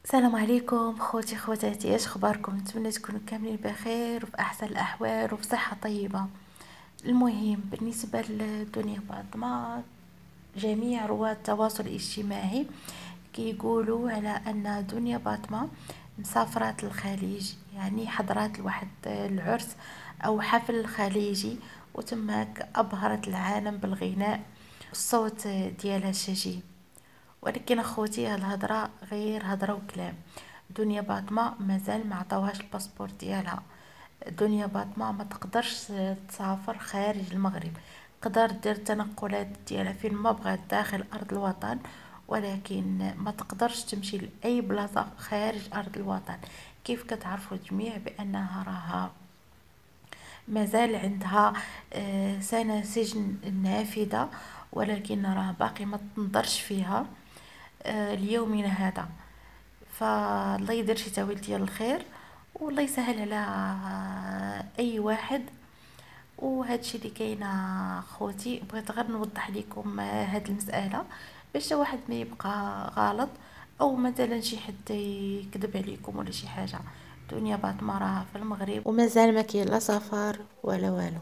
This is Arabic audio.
السلام عليكم خوتي خواتاتي، ايش اخباركم؟ نتمنى تكونوا كاملين بخير وفي احسن الاحوال وفي صحه طيبه. المهم بالنسبه للدنيا فاطمه، جميع رواد التواصل الاجتماعي كيقولوا على ان دنيا فاطمه مسافرات الخليج، يعني حضرات لواحد العرس او حفل خليجي، وتماك ابهرت العالم بالغناء والصوت ديالها الشجي. ولكن اخوتي هالهضره غير هضره وكلام. دنيا باطمة مازال ما عطاوهاش الباسبور ديالها. دنيا باطمة ما تقدرش تسافر خارج المغرب، تقدر دير التنقلات ديالها فين ما بغات داخل ارض الوطن، ولكن ما تقدرش تمشي لاي بلاصه خارج ارض الوطن. كيف كتعرفوا الجميع بانها راها مازال عندها سنة سجن نافذة، ولكن راه باقي ما تنظرش فيها ليومنا هذا. فالله يدير شي تاويل ديال الخير، والله يسهل على اي واحد. وهادشي اللي كاينه خوتي، بغيت غير نوضح لكم هاد المساله باش واحد ما يبقى غلط، او مثلا شي حد يكذب عليكم ولا شي حاجه. دنيا باطمه راها في المغرب ومازال ما كاين لا سفر ولا والو.